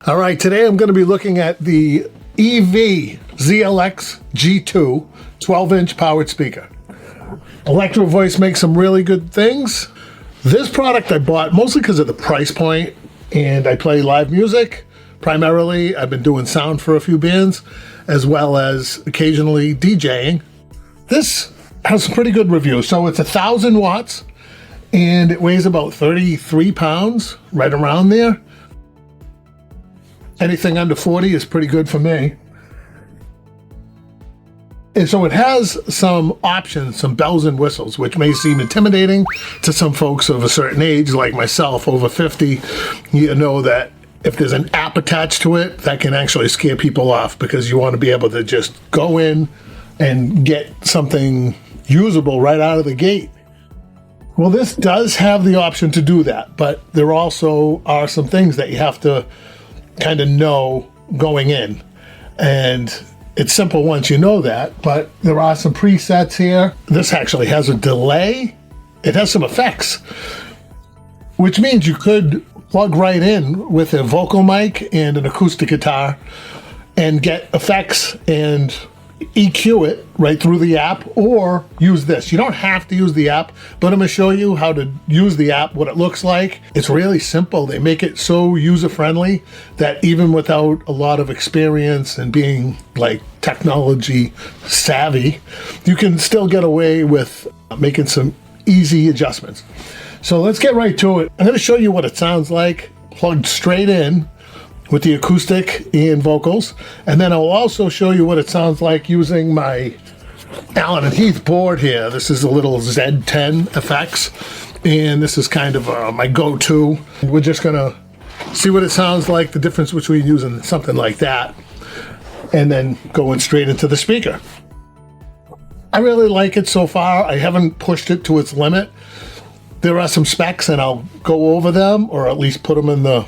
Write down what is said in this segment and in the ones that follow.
All right, today I'm going to be looking at the EV ZLX G2 12-inch powered speaker. Electro-Voice makes some really good things. This product I bought mostly because of the price point, and I play live music. Primarily, I've been doing sound for a few bands, as well as occasionally DJing. This has some pretty good reviews. So it's 1,000 watts, and it weighs about 33 pounds, right around there. Anything under 40 is pretty good for me. And so it has some options, some bells and whistles, which may seem intimidating to some folks of a certain age, like myself, over 50. You know that if there's an app attached to it, that can actually scare people off because you want to be able to just go in and get something usable right out of the gate. Well, this does have the option to do that, but there also are some things that you have to kind of know going in. And it's simple once you know that, but there are some presets here. This actually has a delay. It has some effects, which means you could plug right in with a vocal mic and an acoustic guitar and get effects and EQ it right through the app, or use this. You don't have to use the app, but I'm going to show you how to use the app, what it looks like. It's really simple. They make it so user-friendly that even without a lot of experience and being like technology savvy, you can still get away with making some easy adjustments. So let's get right to it. I'm going to show you what it sounds like plugged straight in with the acoustic and vocals, and then I'll also show you what it sounds like using my Allen Heath board here. This is a little ZL10FX, and this is kind of my go-to. We're just gonna see what it sounds like, the difference between using something like that and then going straight into the speaker. I really like it so far. I haven't pushed it to its limit. There are some specs, and I'll go over them, or at least put them in the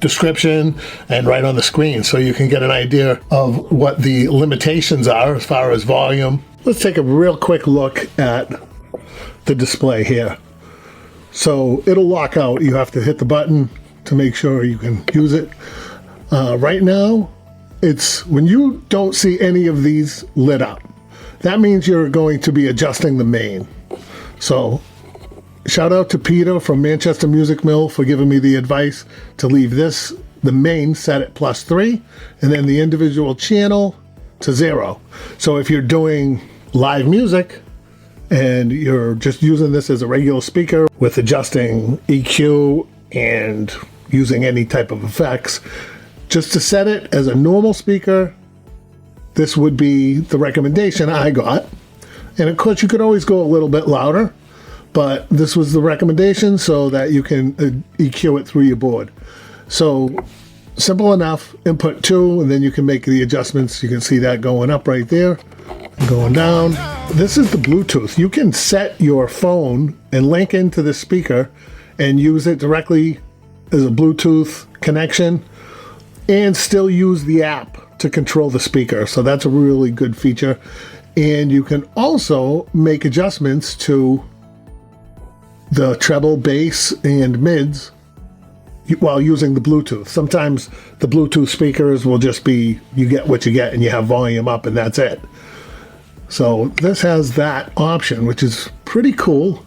description and right on the screen so you can get an idea of what the limitations are as far as volume. Let's take a real quick look at the display here. So it'll lock out. You have to hit the button to make sure you can use it. Right now, it's when you don't see any of these lit up, that means you're going to be adjusting the main. So shout out to Peter from Manchester Music Mill for giving me the advice to leave the main set at +3, and then the individual channel to 0. So if you're doing live music and you're just using this as a regular speaker with adjusting EQ and using any type of effects, just to set it as a normal speaker, this would be the recommendation I got. And of course you could always go a little bit louder, but this was the recommendation so that you can EQ it through your board. So simple enough, input 2, and then you can make the adjustments. You can see that going up right there, going down. This is the Bluetooth. You can set your phone and link into the speaker and use it directly as a Bluetooth connection and still use the app to control the speaker. So that's a really good feature. And you can also make adjustments to the treble, bass, and mids while using the Bluetooth. Sometimes the Bluetooth speakers will just be, you get what you get and you have volume up and that's it. So this has that option, which is pretty cool.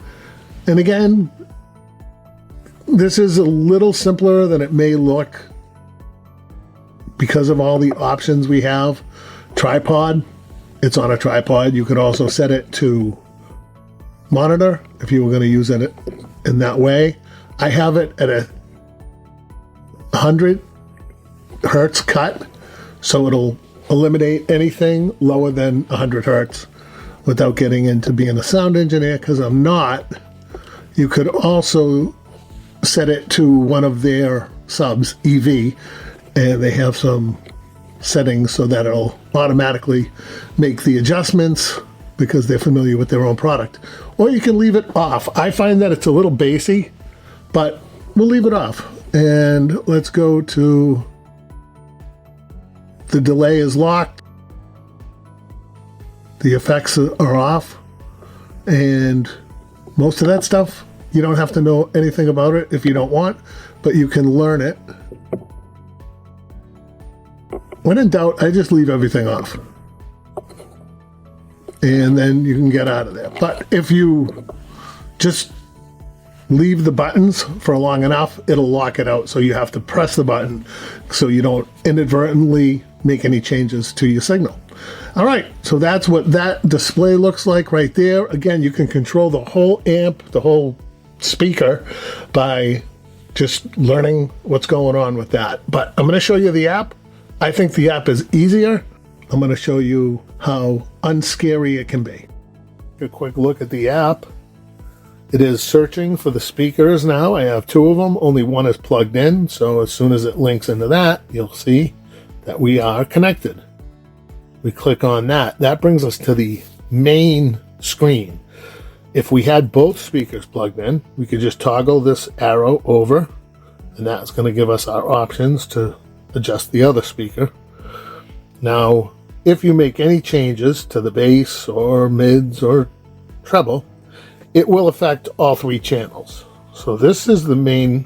And again, this is a little simpler than it may look because of all the options we have. Tripod, it's on a tripod. You could also set it to monitor if you were going to use it in that way. I have it at a 100 hertz cut, so it'll eliminate anything lower than 100 hertz without getting into being a sound engineer, because I'm not. You could also set it to one of their subs, EV, and they have some settings so that it'll automatically make the adjustments because they're familiar with their own product. Or you can leave it off. I find that it's a little bassy, but we'll leave it off. And let's go to the delay is locked. The effects are off. And most of that stuff, you don't have to know anything about it if you don't want, but you can learn it. when in doubt, I just leave everything off. And then you can get out of there. But if you just leave the buttons for long enough, it'll lock it out. So you have to press the button so you don't inadvertently make any changes to your signal. All right, so that's what that display looks like right there. Again, you can control the whole amp, the whole speaker by just learning what's going on with that. But I'm going to show you the app. I think the app is easier. I'm going to show you how unscary it can be. A quick look at the app. It is searching for the speakers now. I have two of them. Only one is plugged in. So as soon as it links into that, you'll see that we are connected. We click on that. That brings us to the main screen. If we had both speakers plugged in, we could just toggle this arrow over, and that's going to give us our options to adjust the other speaker. Now, if you make any changes to the bass or mids or treble, it will affect all three channels. So this is the main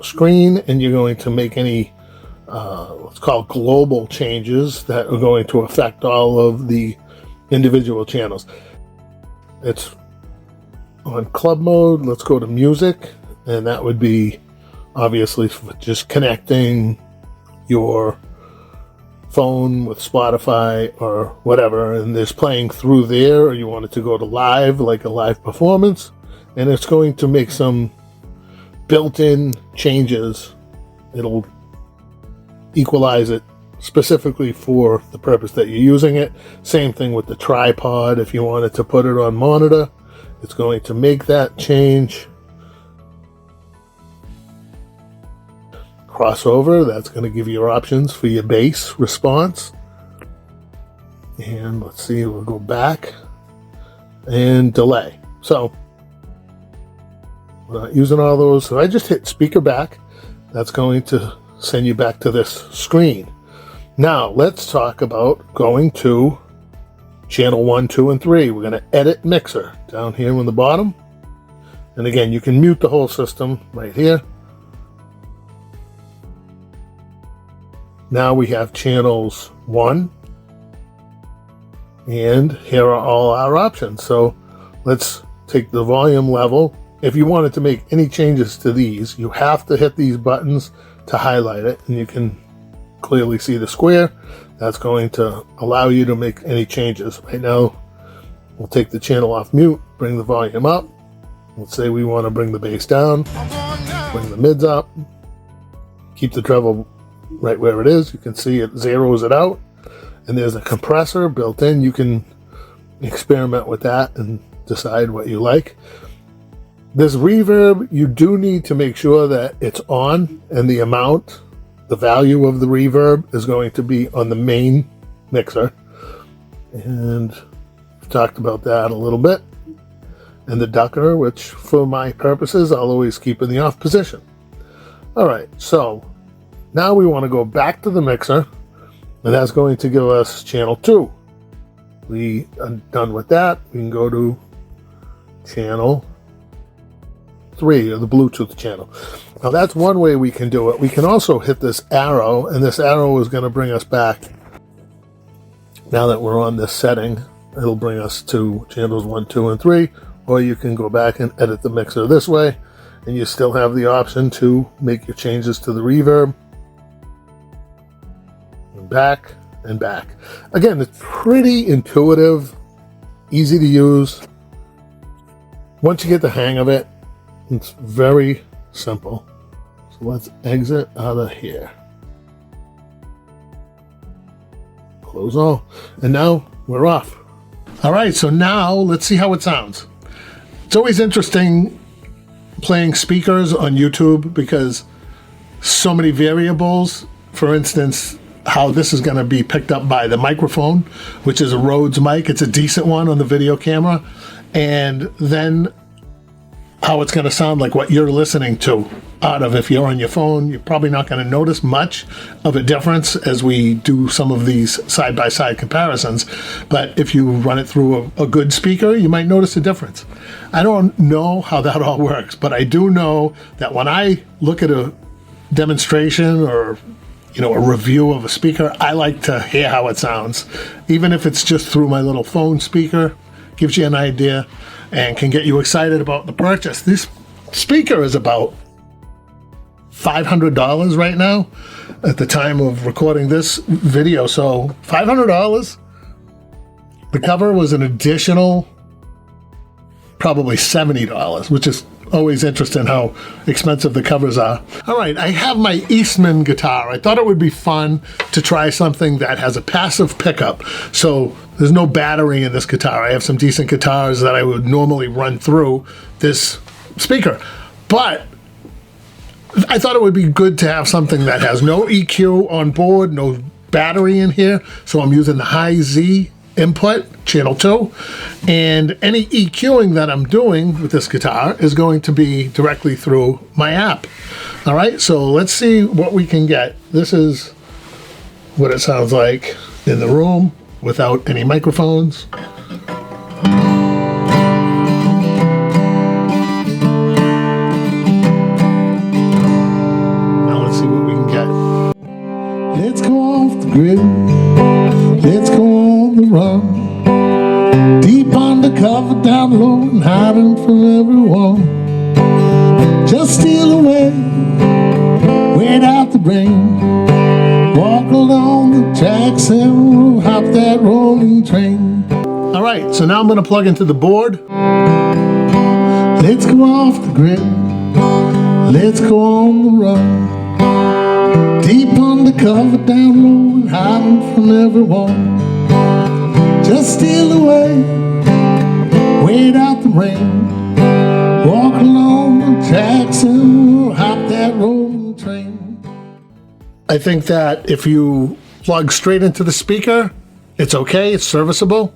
screen, and you're going to make any let's call global changes that are going to affect all of the individual channels. It's on club mode. Let's go to music, and that would be obviously for just connecting your phone with Spotify or whatever, and there's playing through there, or you want it to go to live, like a live performance, and it's going to make some built-in changes. It'll equalize it specifically for the purpose that you're using it. Same thing with the tripod. If you wanted to put it on monitor, it's going to make that change. Crossover, that's going to give you your options for your bass response. And let's see, we'll go back and delay. So we're not using all those. So I just hit speaker back. That's going to send you back to this screen. Now let's talk about going to channel 1, 2, and 3. We're going to edit mixer down here on the bottom. And again, you can mute the whole system right here. Now we have channels 1, and here are all our options. So let's take the volume level. If you wanted to make any changes to these, you have to hit these buttons to highlight it, and you can clearly see the square. That's going to allow you to make any changes. Right now, we'll take the channel off mute, bring the volume up. Let's say we want to bring the bass down, bring the mids up, keep the treble right where it is. You can see it zeroes it out, and there's a compressor built in. You can experiment with that and decide what you like. This reverb, you do need to make sure that it's on, and the amount, the value of the reverb is going to be on the main mixer. And we've talked about that a little bit. And the ducker, which for my purposes, I'll always keep in the off position. All right, so now we want to go back to the mixer, and that's going to give us channel 2. We are done with that. We can go to channel 3, or the Bluetooth channel. Now that's one way we can do it. We can also hit this arrow, and this arrow is going to bring us back. Now that we're on this setting, it'll bring us to channels 1, 2, and 3, or you can go back and edit the mixer this way, and you still have the option to make your changes to the reverb. And back and back. Again, it's pretty intuitive, easy to use. Once you get the hang of it, it's very simple. So let's exit out of here. Close all. And now we're off. All right, so now let's see how it sounds. It's always interesting playing speakers on YouTube because so many variables. For instance, how this is going to be picked up by the microphone, which is a Rhodes mic. It's a decent one on the video camera. And then how it's going to sound like what you're listening to out of. If you're on your phone, you're probably not going to notice much of a difference as we do some of these side-by-side comparisons. But if you run it through a good speaker, you might notice a difference. I don't know how that all works, but I do know that when I look at a demonstration or you know, a review of a speaker, I like to hear how it sounds. Even if it's just through my little phone speaker, gives you an idea and can get you excited about the purchase. This speaker is about $500 right now at the time of recording this video. So $500. The cover was an additional probably $70, which is always interesting how expensive the covers are. All right, I have my Eastman guitar. I thought it would be fun to try something that has a passive pickup. So there's no battery in this guitar. I have some decent guitars that I would normally run through this speaker. But I thought it would be good to have something that has no EQ on board, no battery in here. So I'm using the high Z input, channel 2, and any EQing that I'm doing with this guitar is going to be directly through my app. All right, so let's see what we can get. This is what it sounds like in the room without any microphones. Now let's see what we can get. Let's go off the grid. Let's go on the run. Deep undercover, down low and hiding from everyone. Just steal away, wait out the rain. Walk along the tracks and we'll hop that rolling train. All right, so now I'm gonna plug into the board. Let's go off the grid. Let's go on the run. Deep undercover, down low and hiding from everyone. Just steal away, wait out the rain. Walk along the tracks and we'll hop that rolling train. I think that if you plug straight into the speaker, it's okay, it's serviceable.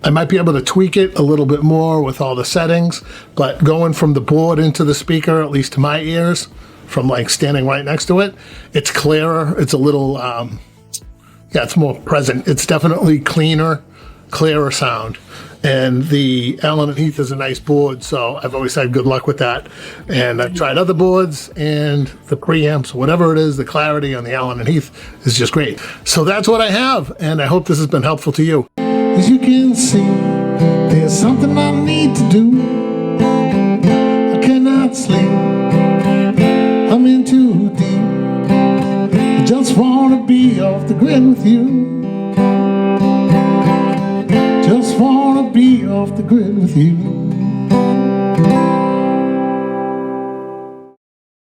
I might be able to tweak it a little bit more with all the settings, but going from the board into the speaker, at least to my ears, from like standing right next to it, it's clearer, it's a little, yeah, it's more present. It's definitely cleaner, clearer sound. And the Allen Heath is a nice board, so I've always had good luck with that. And I've tried other boards, and the preamps, whatever it is, the clarity on the Allen Heath is just great. So that's what I have, and I hope this has been helpful to you. As you can see, there's something I need to do. I cannot sleep, I'm in too deep. I just want to be off the grid with you. Just want to be off the grid with you.